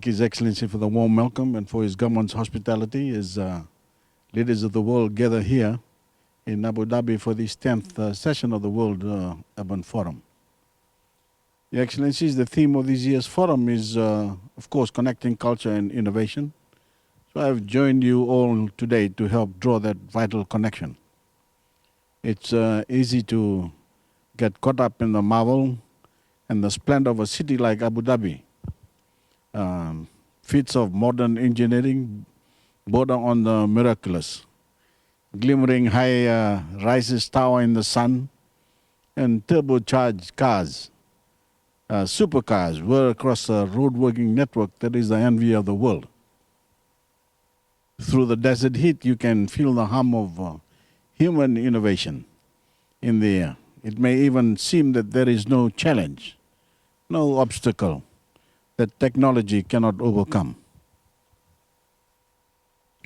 thank His Excellency for the warm welcome and for his government's hospitality as leaders of the world gather here in Abu Dhabi for this 10th session of the World Urban Forum. Your Excellencies, the theme of this year's forum is, of course, connecting culture and innovation. So I've joined you all today to help draw that vital connection. It's easy to get caught up in the marvel and the splendor of a city like Abu Dhabi. Feats of modern engineering border on the miraculous. Glimmering high rises tower in the sun, and turbocharged cars, supercars, whir across a road-working network that is the envy of the world. Through the desert heat, you can feel the hum of human innovation in the air. It may even seem that there is no challenge, no obstacle that technology cannot overcome.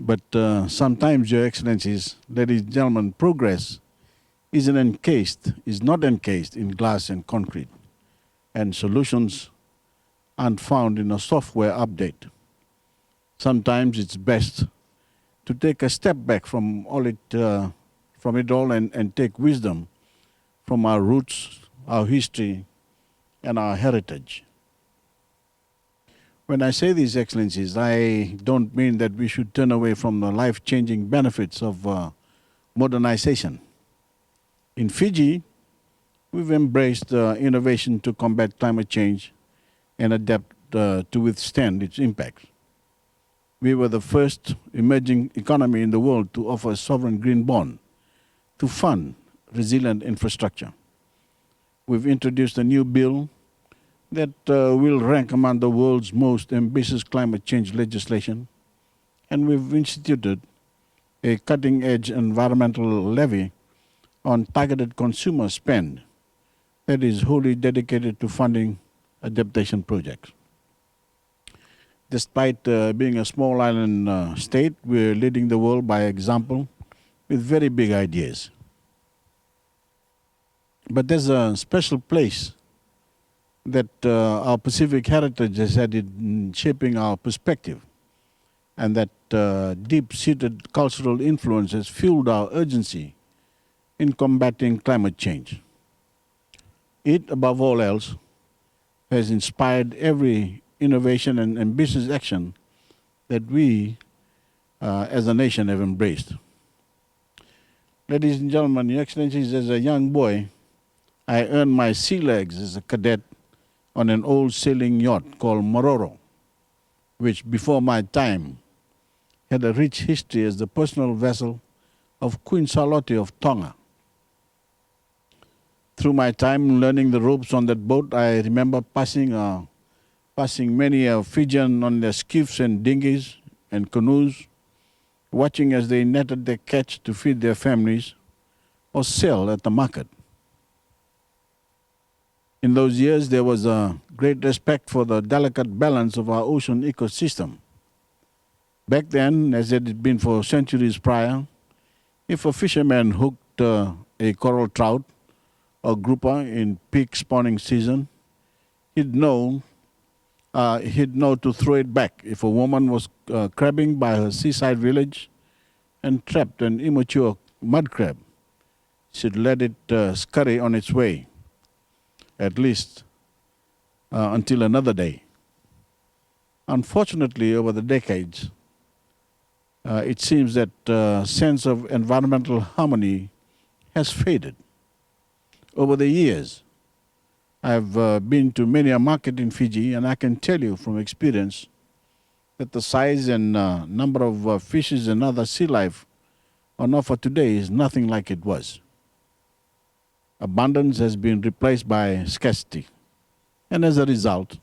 But sometimes, Your Excellencies, ladies and gentlemen, progress is not encased in glass and concrete, and solutions aren't found in a software update. Sometimes it's best to take a step back from it all and take wisdom from our roots, our history, and our heritage. When I say these, Excellencies, I don't mean that we should turn away from the life-changing benefits of modernization. In Fiji, we've embraced innovation to combat climate change and adapt to withstand its impacts. We were the first emerging economy in the world to offer a sovereign green bond to fund resilient infrastructure. We've introduced a new bill that will rank among the world's most ambitious climate change legislation, and we've instituted a cutting-edge environmental levy on targeted consumer spend that is wholly dedicated to funding adaptation projects. Despite being a small island state, we're leading the world by example with very big ideas. But there's a special place that our Pacific heritage has had in shaping our perspective, and that deep-seated cultural influence has fueled our urgency in combating climate change. It, above all else, has inspired every innovation and ambitious action that we as a nation have embraced. Ladies and gentlemen, Your Excellencies, as a young boy, I earned my sea legs as a cadet on an old sailing yacht called Mororo, which before my time had a rich history as the personal vessel of Queen Charlotte of Tonga. Through my time learning the ropes on that boat, I remember passing many Fijian on their skiffs and dinghies and canoes, watching as they netted their catch to feed their families or sell at the market. In those years, there was a great respect for the delicate balance of our ocean ecosystem. Back then, as it had been for centuries prior, if a fisherman hooked a coral trout or grouper in peak spawning season, he'd know to throw it back. If a woman was crabbing by her seaside village and trapped an immature mud crab, she'd let it scurry on its way, at least until another day. Unfortunately, over the decades, it seems that sense of environmental harmony has faded. Over the years, I've been to many a market in Fiji, and I can tell you from experience that the size and number of fishes and other sea life on offer today is nothing like it was. Abundance has been replaced by scarcity. And as a result,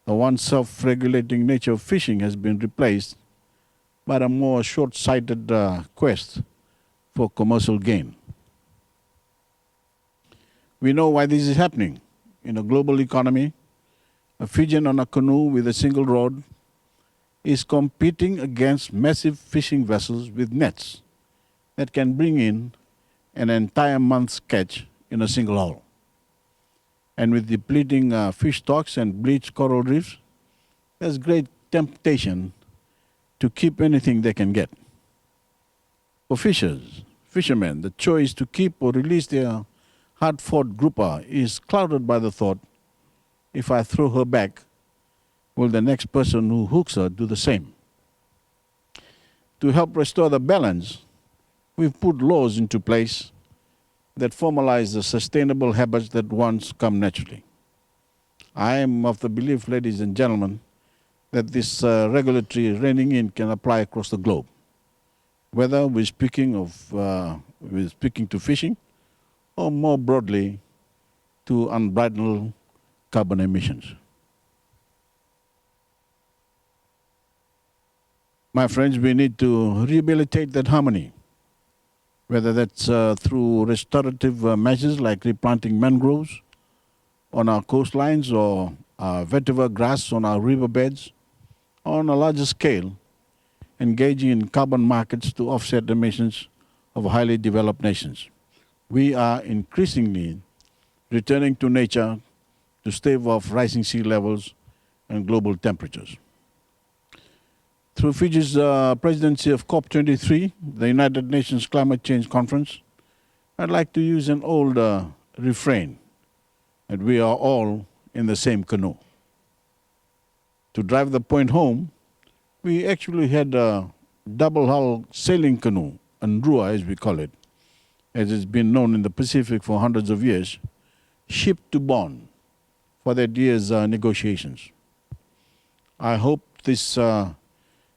the once self-regulating nature of fishing has been replaced by a more short-sighted quest for commercial gain. We know why this is happening. In a global economy, a Fijian on a canoe with a single rod is competing against massive fishing vessels with nets that can bring in an entire month's catch in a single haul. And with depleting fish stocks and bleached coral reefs, there's great temptation to keep anything they can get. For fishermen, the choice to keep or release their hard-fought grouper is clouded by the thought, if I throw her back, will the next person who hooks her do the same? To help restore the balance, we've put laws into place that formalize the sustainable habits that once come naturally. I am of the belief, ladies and gentlemen, that this regulatory reining in can apply across the globe, whether we're speaking to fishing or more broadly to unbridled carbon emissions. My friends, we need to rehabilitate that harmony, whether that's through restorative measures like replanting mangroves on our coastlines or vetiver grass on our riverbeds, or on a larger scale, engaging in carbon markets to offset emissions of highly developed nations. We are increasingly returning to nature to stave off rising sea levels and global temperatures. Through Fiji's presidency of COP23, the United Nations Climate Change Conference, I'd like to use an old refrain that we are all in the same canoe. To drive the point home, we actually had a double-hull sailing canoe, Andrua as we call it, as it's been known in the Pacific for hundreds of years, shipped to Bonn for that year's negotiations. I hope this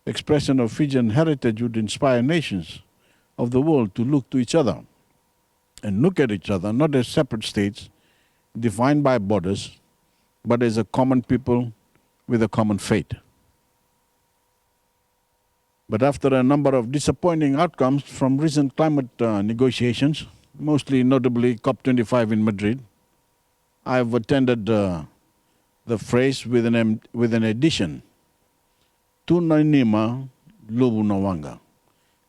expression of Fijian heritage would inspire nations of the world to look to each other and look at each other not as separate states defined by borders, but as a common people with a common fate. But after a number of disappointing outcomes from recent climate negotiations, mostly notably COP25 in Madrid, I've attended the phrase with an addition, Tuna Nima Lubu Nawanga.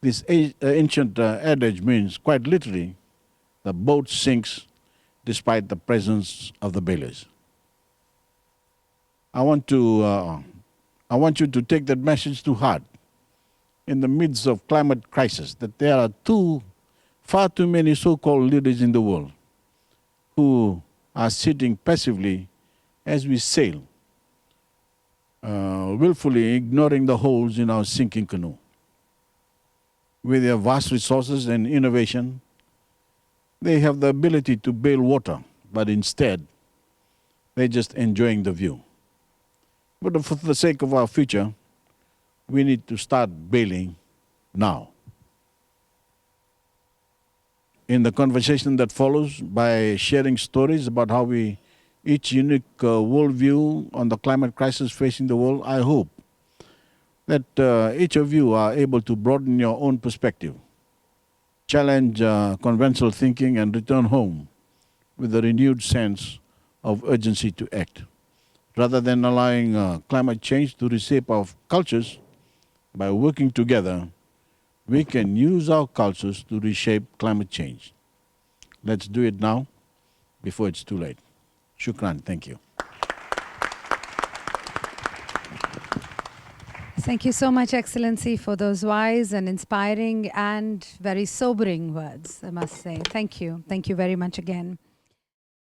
This ancient adage means, quite literally, the boat sinks despite the presence of the bailers. I want you to take that message to heart in the midst of climate crisis, that there are far too many so-called leaders in the world who are sitting passively as we sail, willfully ignoring the holes in our sinking canoe. With their vast resources and innovation, they have the ability to bail water, but instead, they're just enjoying the view. But for the sake of our future, we need to start bailing now. In the conversation that follows, by sharing stories about how we each unique worldview on the climate crisis facing the world, I hope that each of you are able to broaden your own perspective, challenge conventional thinking, and return home with a renewed sense of urgency to act. Rather than allowing climate change to reshape our cultures, by working together, we can use our cultures to reshape climate change. Let's do it now, before it's too late. Shukran, thank you. Thank you so much, Excellency, for those wise and inspiring and very sobering words, I must say. Thank you. Thank you very much again.